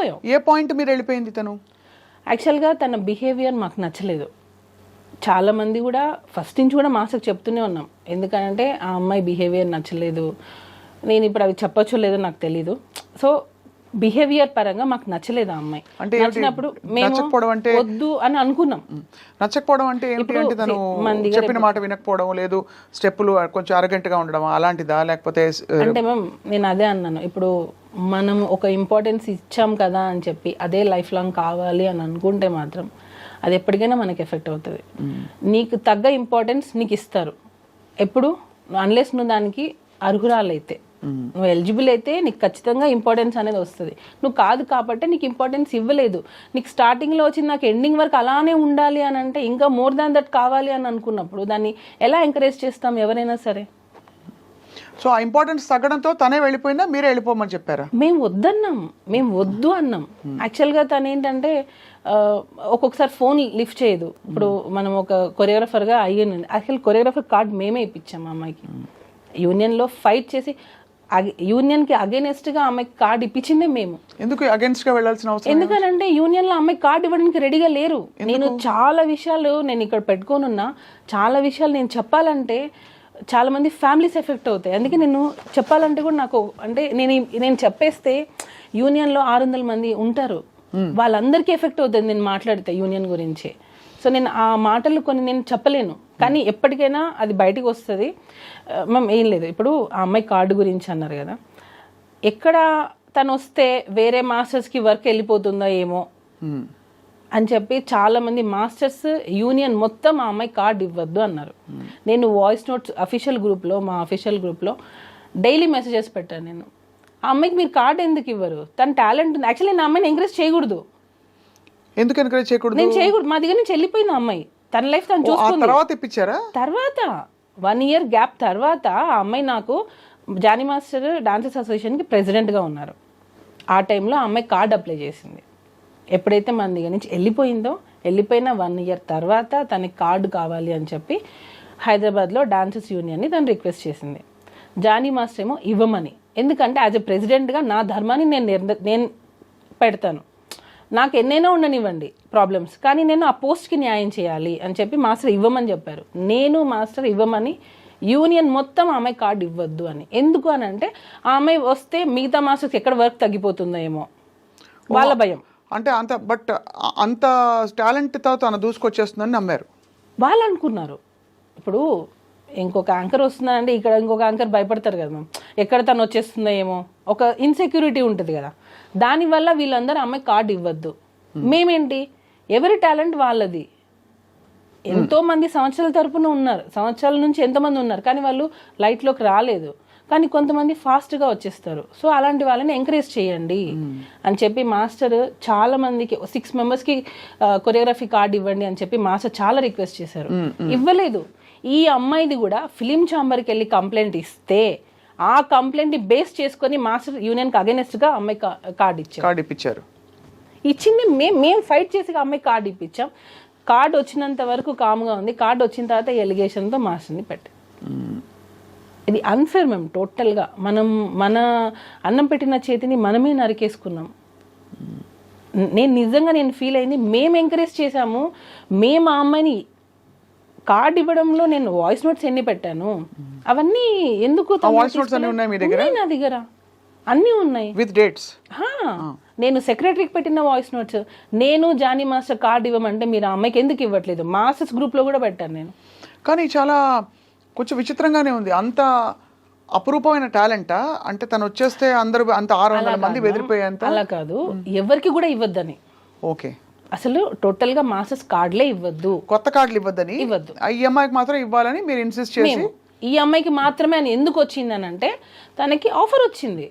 వెళ్ళిపోయాం. ఏ పాయింట్ మీరు వెళ్ళిపోయింది తను? యాక్చువల్గా తన బిహేవియర్ మాకు నచ్చలేదు. చాలామంది కూడా ఫస్ట్ నుంచి కూడా మాస్టర్కి చెప్తూనే ఉన్నాం, ఎందుకంటే ఆ అమ్మాయి బిహేవియర్ నచ్చలేదు. నేను ఇప్పుడు అవి చెప్పొచ్చో లేదో నాకు తెలీదు. సో బిహేవియర్ పరంగా మాకు నచ్చలేదు ఆ అమ్మాయి. అంటే నచ్చినప్పుడు మేము వద్దు అని అనుకున్నాం. నచ్చకపోవడం అంటే ఏంటి అంటే తను చెప్పిన మాట వినకపోవడం, లేదు స్టెప్పులు కొంచెం అరగంటగా ఉండడం అలాంటిదా, లేకపోతే అంటే మ్యామ్ నేను అదే అన్నాను, ఇప్పుడు మనం ఒక ఇంపార్టెన్స్ ఇచ్చాం కదా అని చెప్పి అదే లైఫ్ లాంగ్ కావాలి అని అనుకుంటే మాత్రం అది ఎప్పటికైనా మనకి ఎఫెక్ట్ అవుతుంది. నీకు తగ్గ ఇంపార్టెన్స్ నీకు ఇస్తారు ఎప్పుడు, అన్లెస్ నువ్వు దానికి అర్హురాలైతే, నువ్వు ఎలిజిబుల్ అయితే నీకు ఖచ్చితంగా ఇంపార్టెన్స్ అనేది వస్తుంది. నువ్వు కాదు కాబట్టి నీకు ఇంపార్టెన్స్ ఇవ్వలేదు. నీకు స్టార్టింగ్లో వచ్చింది నాకు ఎండింగ్ వరకు అలానే ఉండాలి అని అంటే ఇంకా మోర్ దాన్ దట్ కావాలి అని అనుకున్నప్పుడు దాన్ని ఎలా ఎంకరేజ్ చేస్తాం ఎవరైనా సరే. సో ఆ ఇంపార్టెన్స్ తగ్గడంతో తనే వెళ్ళిపోయిందా, మీరే వెళ్ళిపోమని చెప్పారా? మేము వద్దన్నాం, మేము వద్దు అన్నాం. యాక్చువల్గా తను ఏంటంటే ఒక్కొక్కసారి ఫోన్ లిఫ్ట్ చేయదు. ఇప్పుడు మనం ఒక కొరియోగ్రాఫర్గా అయ్యాను, యాక్చువల్ కొరియోగ్రాఫర్ కార్డ్ మేమే ఇప్పించాం ఆ అమ్మాయికి. యూనియన్లో ఫైట్ చేసి యూనియన్కి అగేనెస్ట్గా అమ్మాయికి కార్డు ఇప్పించిందే మేము. ఎందుకు అగేన్స్ట్గా వెళ్ళాల్సిన అవసరం? ఎందుకనంటే యూనియన్లో అమ్మాయి కార్డు ఇవ్వడానికి రెడీగా లేరు. నేను చాలా విషయాలు నేను ఇక్కడ పెట్టుకోనున్నా, చాలా విషయాలు నేను చెప్పాలంటే చాలా మంది ఫ్యామిలీస్ ఎఫెక్ట్ అవుతాయి. అందుకే నేను చెప్పాలంటే కూడా నాకు అంటే నేను చెప్పేస్తే యూనియన్లో 600 మంది ఉంటారు, వాళ్ళందరికీ ఎఫెక్ట్ అవుతుంది నేను మాట్లాడితే యూనియన్ గురించి. సో నేను ఆ మాటలు కొన్ని నేను చెప్పలేను, కానీ ఎప్పటికైనా అది బయటకు వస్తుంది. మ్యామ్ ఏం లేదు, ఇప్పుడు ఆ అమ్మాయి కార్డు గురించి అన్నారు కదా, ఎక్కడ తను వస్తే వేరే మాస్టర్స్కి వర్క్ వెళ్ళిపోతుందో ఏమో అని చెప్పి చాలామంది మాస్టర్స్ యూనియన్ మొత్తం ఆ అమ్మాయి కార్డు ఇవ్వద్దు అన్నారు. నేను వాయిస్ నోట్స్ అఫీషియల్ గ్రూప్లో, మా అఫీషియల్ గ్రూప్లో డైలీ మెసేజెస్ పెట్టాను. నేను ఆ అమ్మాయికి మీరు కార్డు ఎందుకు ఇవ్వరు, తన టాలెంట్ ఉంది. యాక్చువల్లీ నేను ఆ అమ్మాయిని ఎంకరేజ్ చేయకూడదు. ఎందుకు ఎంకరేజ్ చేయకూడదు? నేను చేయకూడదు, మా దగ్గర నుంచి వెళ్ళిపోయింది ఆ అమ్మాయి, తన లైఫ్ తను చూసుకుంది. తర్వాత ఇప్పించారా? తర్వాత 1 year గ్యాప్ తర్వాత ఆ అమ్మాయి నాకు జానీ మాస్టర్ డాన్సర్స్ అసోసియేషన్కి ప్రెసిడెంట్గా ఉన్నారు. ఆ టైంలో ఆ అమ్మాయి కార్డు అప్లై చేసింది. ఎప్పుడైతే మన దగ్గర నుంచి వెళ్ళిపోయిందో, వెళ్ళిపోయిన 1 year తర్వాత తనకి కార్డు కావాలి అని చెప్పి హైదరాబాద్లో డాన్సర్స్ యూనియన్ని తను రిక్వెస్ట్ చేసింది. జానీ మాస్టర్ ఏమో ఇవ్వమని, ఎందుకంటే యాజ్ ఎ ప్రెసిడెంట్గా నా ధర్మాన్ని నేను పెడతాను, నాకు ఎన్నైనా ఉండనివ్వండి ప్రాబ్లమ్స్, కానీ నేను ఆ పోస్ట్కి న్యాయం చేయాలి అని చెప్పి మాస్టర్ ఇవ్వమని చెప్పారు. నేను మాస్టర్ ఇవ్వమని, యూనియన్ మొత్తం ఆమె కార్డు ఇవ్వద్దు అని. ఎందుకు అని అంటే ఆ అమ్మాయి వస్తే మిగతా మాస్టర్స్ ఎక్కడ వర్క్ తగ్గిపోతుందో ఏమో వాళ్ళ భయం. అంటే అంత టాలెంట్తో తను దూసుకొచ్చేస్తుందని నమ్మారు వాళ్ళు అనుకున్నారు. ఇప్పుడు ఇంకొక యాంకర్ వస్తుందంటే ఇక్కడ ఇంకొక యాంకర్ భయపడతారు కదా మ్యామ్, ఎక్కడ తను వచ్చేస్తుందో ఏమో, ఒక ఇన్సెక్యూరిటీ ఉంటుంది కదా, దానివల్ల వీళ్ళందరూ అమ్మాయి కార్డు ఇవ్వద్దు. మేమేంటి, ఎవరి టాలెంట్ వాళ్ళది. ఎంతో మంది సంవత్సరాల తరపున ఉన్నారు, సంవత్సరాల నుంచి ఎంతమంది ఉన్నారు, కానీ వాళ్ళు లైట్లోకి రాలేదు. కానీ కొంతమంది ఫాస్ట్గా వచ్చేస్తారు. సో అలాంటి వాళ్ళని ఎంకరేజ్ చేయండి అని చెప్పి మాస్టర్ చాలా మందికి 6 members కొరియోగ్రఫీ కార్డు ఇవ్వండి అని చెప్పి మాస్టర్ చాలా రిక్వెస్ట్ చేశారు, ఇవ్వలేదు. ఈ అమ్మాయిది కూడా ఫిలిం ఛాంబర్కి వెళ్ళి కంప్లైంట్ ఇస్తే ఆ కంప్లైంట్ని బేస్ చేసుకొని మాస్టర్ యూనియన్కి అగెనెస్ట్గా అమ్మాయి కార్డు ఇప్పించారు. ఇచ్చింది మేము ఫైట్ చేసి అమ్మాయి కార్డు ఇప్పించాం. కార్డు వచ్చినంత వరకు కామ్గా ఉంది. కార్డు వచ్చిన తర్వాత ఎలిగేషన్తో మాస్టర్ని పెట్టి, ఇది అన్ఫేర్ మేము టోటల్గా. మన అన్నం పెట్టిన చేతిని మనమే నరికేసుకున్నాం. నేను ఫీల్ అయింది, మేము ఎంకరేజ్ చేశాము. మేము ఆ అమ్మాయిని కార్డు ఇవ్వడంలో నేను వాయిస్ నోట్స్ ఎన్ని పెట్టాను, అవన్నీ ఎందుకు నా దగ్గర అన్నీ ఉన్నాయి విత్ డేట్స్. నేను సెక్రటరీకి పెట్టిన వాయిస్ నోట్స్, నేను జానీ మాస్టర్ కార్డు ఇవ్వమంటే మీరు ఆ అమ్మాయికి ఎందుకు ఇవ్వట్లేదు, మాస్టర్స్ గ్రూప్లో కూడా పెట్టాను నేను. కానీ చాలా కొంచెం విచిత్రంగానే ఉంది. అంత అపురూపమైన టాలెంటా? అంటే తను వచ్చేస్తే అందరూ అంత 600 మంది బెదిరిపోయేంత? అలా కాదు, ఎవరికి కూడా ఇవ్వద్దని. ఓకే, అసలు టోటల్ గా మాస్టర్స్ కార్డులే ఇవ్వద్దు, కొత్త కార్డులు ఇవ్వద్దని. ఈ అమ్మాయికి మాత్రం ఇవ్వాలని మీరు ఇన్సిస్ట్ చేసి, ఈ అమ్మాయికి మాత్రమే అని ఎందుకు వచ్చింది అని అంటే తనకి ఆఫర్ వచ్చింది,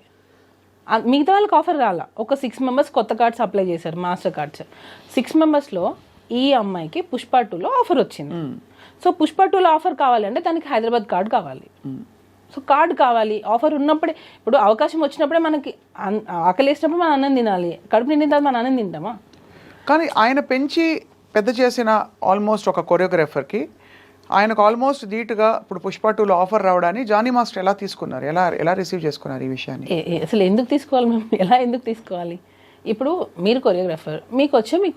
మిగతా వాళ్ళకి ఆఫర్ రాలా. ఒక 6 members కొత్త కార్డ్స్ అప్లై చేశారు, మాస్టర్ కార్డ్స్. 6 membersలో ఈ అమ్మాయికి పుష్ప 2లో ఆఫర్ వచ్చింది. సో పుష్ప 2లో ఆఫర్ కావాలంటే తనకి హైదరాబాద్ కార్డు కావాలి. సో కార్డు కావాలి, ఆఫర్ ఉన్నప్పుడే. ఇప్పుడు అవకాశం వచ్చినప్పుడే మనకి ఆకలేసినప్పుడు మనం అన్నం తినాలి, కడుపు నిండిన తర్వాత మనం అన్నం తింటామా? కానీ ఆయన పెంచి పెద్ద చేసిన ఆల్మోస్ట్ ఒక కొరియోగ్రాఫర్కి ఆయనకు ఆల్మోస్ట్ ధీటుగా ఇప్పుడు పుష్ప 2లో ఆఫర్ రావడాన్ని జానీ మాస్టర్ ఎలా తీసుకున్నారు, ఎలా రిసీవ్ చేసుకున్నారు ఈ విషయాన్ని? అసలు ఎందుకు తీసుకోవాలి మేము, ఎలా ఎందుకు తీసుకోవాలి? ఇప్పుడు మీరు కొరియోగ్రాఫర్, మీకు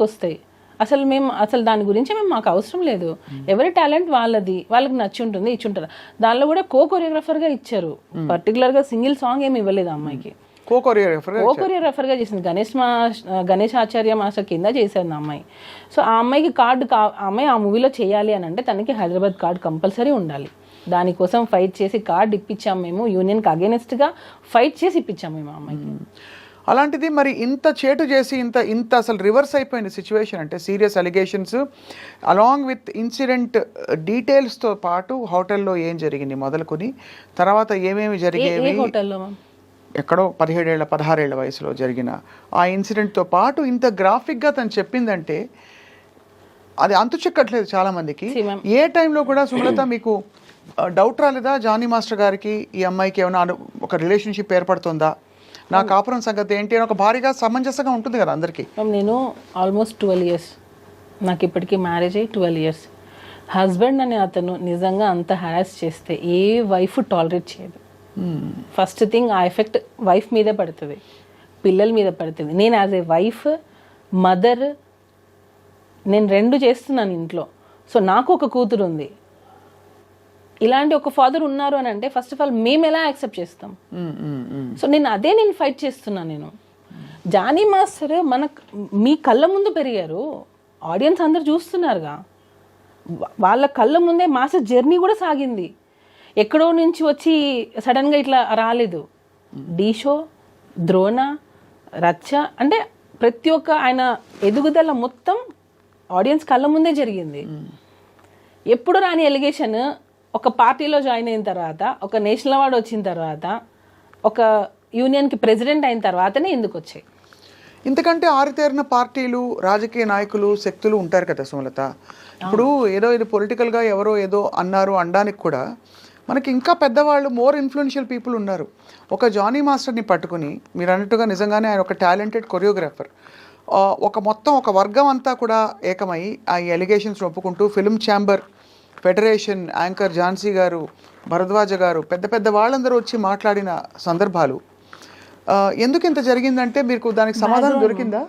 వస్తాయి. అసలు దాని గురించి మాకు అవసరం లేదు. ఎవరి టాలెంట్ వాళ్ళకి నచ్చి ఉంటుంది, ఇచ్చి ఉంటారు. దానిలో కూడా కొరియోగ్రాఫర్ గా ఇచ్చారు. పర్టికులర్ గా సింగిల్ సాంగ్ ఏమి ఇవ్వలేదు అమ్మాయికి. కొరియోగ్రాఫర్ గా చేసింది గణేష్ ఆచార్య మాస్టర్ కింద చేశారు ఆ అమ్మాయి. సో ఆ అమ్మాయికి అమ్మాయి ఆ మూవీలో చేయాలి అని అంటే తనకి హైదరాబాద్ కార్డు కంపల్సరీ ఉండాలి. దానికోసం ఫైట్ చేసి కార్డు ఇప్పించాం మేము, యూనియన్కి అగేనెస్ట్ గా ఫైట్ చేసి ఇప్పించాం మేము ఆ అమ్మాయికి. అలాంటిది మరి ఇంత చేటు చేసి ఇంత అసలు రివర్స్ అయిపోయింది సిచ్యువేషన్ అంటే, serious allegations along with incident డీటెయిల్స్తో పాటు హోటల్లో ఏం జరిగింది మొదలుకొని తర్వాత ఏమేమి జరిగేవి, ఎక్కడో 16 ఏళ్ల వయసులో జరిగిన ఆ ఇన్సిడెంట్తో పాటు ఇంత గ్రాఫిక్గా తను చెప్పిందంటే అది అంతు చెక్కట్లేదు చాలా మందికి. ఏ టైంలో కూడా సుమలత మీకు డౌట్ రాలేదా జానీ మాస్టర్ గారికి ఈ అమ్మాయికి ఏమైనా ఒక రిలేషన్షిప్ ఏర్పడుతుందా, నా కాపురం సంగతి ఏంటి అని ఒక భారీగా సమంజసంగా ఉంటుంది కదా అందరికీ? నేను ఆల్మోస్ట్ 12 years, నాకు ఇప్పటికీ మ్యారేజ్ అయ్యి 12 years. హస్బెండ్ అనే అతను నిజంగా అంత హరాస్ చేస్తే ఏ వైఫ్ టాలరేట్ చేయదు. ఫస్ట్ థింగ్ ఆ ఎఫెక్ట్ వైఫ్ మీదే పడుతుంది, పిల్లల మీద పడుతుంది. నేను యాజ్ ఏ వైఫ్, మదర్, నేను 2 చేస్తున్నాను ఇంట్లో. సో నాకు ఒక కూతురు ఉంది. ఇలాంటి ఒక ఫాదర్ ఉన్నారు అని అంటే ఫస్ట్ ఆఫ్ ఆల్ మేము ఎలా యాక్సెప్ట్ చేస్తాం? సో నేను ఫైట్ చేస్తున్నాను. నేను జానీ మాస్టర్ మీ కళ్ళ ముందు పెరిగారు, ఆడియన్స్ అందరు చూస్తున్నారుగా, వాళ్ళ కళ్ళ ముందే మాస్టర్ జర్నీ కూడా సాగింది. ఎక్కడో నుంచి వచ్చి సడన్గా ఇట్లా రాలేదు. డీ షో, ద్రోణ, రచ్చ అంటే ప్రతి ఒక్క ఆయన ఎదుగుదల మొత్తం ఆడియన్స్ కళ్ళ ముందే జరిగింది. ఎప్పుడు రాని ఎలిగేషన్ ఒక పార్టీలో జాయిన్ అయిన తర్వాత, ఒక నేషనల్ అవార్డు వచ్చిన తర్వాత, ఒక యూనియన్కి ప్రెసిడెంట్ అయిన తర్వాతనే ఎందుకు వచ్చాయి? ఇంతకంటే ఆరితేరిన పార్టీలు, రాజకీయ నాయకులు, శక్తులు ఉంటారు కదా సుమలత. ఇప్పుడు ఇది పొలిటికల్గా ఎవరో ఏదో అన్నారు అనడానికి కూడా మనకి ఇంకా పెద్దవాళ్ళు, మోర్ ఇన్ఫ్లుయెన్షియల్ పీపుల్ ఉన్నారు. ఒక జానీ మాస్టర్ని పట్టుకుని మీరు అన్నట్టుగా నిజంగానే ఆయన ఒక టాలెంటెడ్ కొరియోగ్రాఫర్, ఒక వర్గం అంతా కూడా ఏకమై ఆ ఎలిగేషన్స్ ఒప్పుకుంటూ film chamber, federation, anchor Jhansi గారు, భరద్వాజ గారు, పెద్ద వాళ్ళందరూ వచ్చి మాట్లాడిన సందర్భాలు. ఎందుకు ఇంత జరిగిందంటే మీకు దానికి సమాధానం దొరికిందా?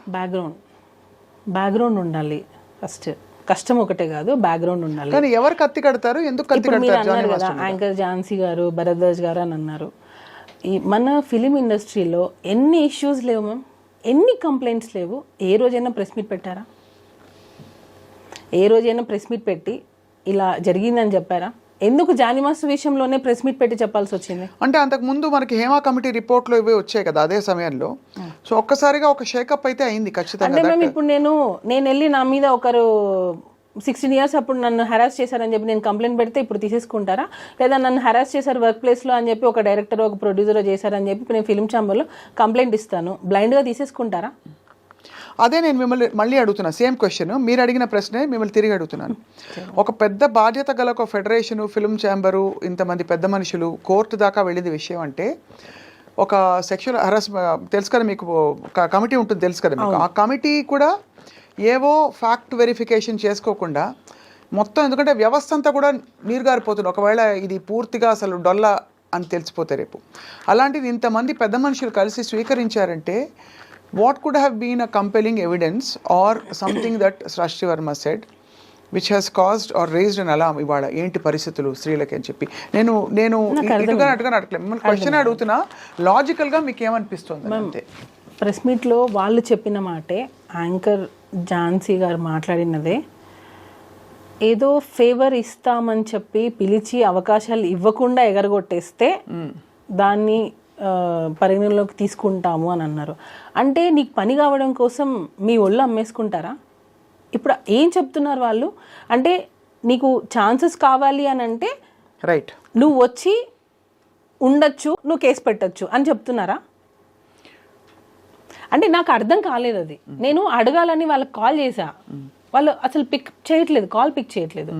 బ్యాక్గ్రౌండ్ ఉండాలి ఫస్ట్. కష్టం ఒకటే కాదు, బ్యాక్గ్రౌండ్ ఉండాలి. కానీ ఎవరు కత్తి కడతారు, ఎందుకు కత్తి కడతారు? యాంకర్ ఝాన్సీ గారు, భరద్వాజ్ గారు అని అన్నారు. మన ఫిలిం ఇండస్ట్రీలో ఎన్ని ఇష్యూస్ లేవు మ్యామ్, ఎన్ని కంప్లైంట్స్ లేవు. ఏ రోజైనా ప్రెస్ మీట్ పెట్టారా? ఏ రోజైనా ప్రెస్ మీట్ పెట్టి ఇలా జరిగిందని చెప్పారా? ఎందుకు జానీ మాస్టర్ విషయంలోనే ప్రెస్ మీట్ పెట్టి చెప్పాల్సి వచ్చింది? అంటే అంతకు ముందు మనకి హేమా కమిటీ రిపోర్ట్లో ఇవే వచ్చాయి కదా అదే సమయంలో. సో ఒక్కసారిగా ఒక షేకప్ అయితే అయింది ఖచ్చితంగా. అంటే మేము ఇప్పుడు నేను వెళ్ళి నా మీద ఒకరు 16 years అప్పుడు నన్ను హెరాస్ చేశారని చెప్పి నేను కంప్లైంట్ పెడితే ఇప్పుడు తీసేసుకుంటారా? లేదా నన్ను హెరాస్ చేశారు వర్క్ ప్లేస్లో అని చెప్పి ఒక డైరెక్టర్, ఒక ప్రొడ్యూసర్ చేశారని చెప్పి నేను ఫిల్మ్ ఛాంబర్లో కంప్లైంట్ ఇస్తాను, బ్లైండ్గా తీసేసుకుంటారా? అదే నేను మిమ్మల్ని మళ్ళీ అడుగుతున్నా, సేమ్ క్వశ్చన్ మీరు అడిగిన ప్రశ్నే మిమ్మల్ని తిరిగి అడుగుతున్నాను. ఒక పెద్ద బాధ్యత గల ఒక ఫెడరేషను, ఫిల్మ్ ఛాంబరు, ఇంతమంది పెద్ద మనుషులు కోర్టు దాకా వెళ్ళింది విషయం అంటే, ఒక సెక్షువల్ హరాస్ తెలుసు కదా మీకు, ఒక కమిటీ ఉంటుంది తెలుసు కదా మీకు. ఆ కమిటీ కూడా ఏవో ఫ్యాక్ట్ వెరిఫికేషన్ చేసుకోకుండా మొత్తం, ఎందుకంటే వ్యవస్థ అంతా కూడా నీరుగారిపోతుంది ఒకవేళ ఇది పూర్తిగా అసలు డొల్ల అని తెలిసిపోతే రేపు. అలాంటిది ఇంతమంది పెద్ద మనుషులు కలిసి స్వీకరించారంటే what could have been a compelling evidence or something that Srashti Verma said which has caused or raised an alarm? ఇవాళ ఏంటి పరిస్థితులు స్త్రీలకి అని చెప్పి నేను ఇటుగా అడగలేదు, మిమ్మల్ని క్వశ్చన్ అడుగుతున్నా, లాజికల్గా మీకు ఏమనిపిస్తుంది అంతే. ప్రెస్ మీట్లో వాళ్ళు చెప్పిన మాటే, యాంకర్ ఝాన్సీ గారు మాట్లాడినదే, ఏదో ఫేవర్ ఇస్తామని చెప్పి పిలిచి అవకాశాలు ఇవ్వకుండా ఎగరగొట్టేస్తే దాన్ని పరిగణలోకి తీసుకుంటాము అని అన్నారు. అంటే నీకు పని కావడం కోసం మీ ఒళ్ళు అమ్మేసుకుంటారా? ఇప్పుడు ఏం చెప్తున్నారు వాళ్ళు అంటే, నీకు ఛాన్సెస్ కావాలి అని అంటే రైట్, నువ్వు వచ్చి ఉండొచ్చు, నువ్వు కేసు పెట్టచ్చు అని చెప్తున్నారా? అంటే నాకు అర్థం కాలేదు అది. నేను అడగాలని వాళ్ళకి కాల్ చేశా, వాళ్ళు అసలు కాల్ పిక్ చేయట్లేదు.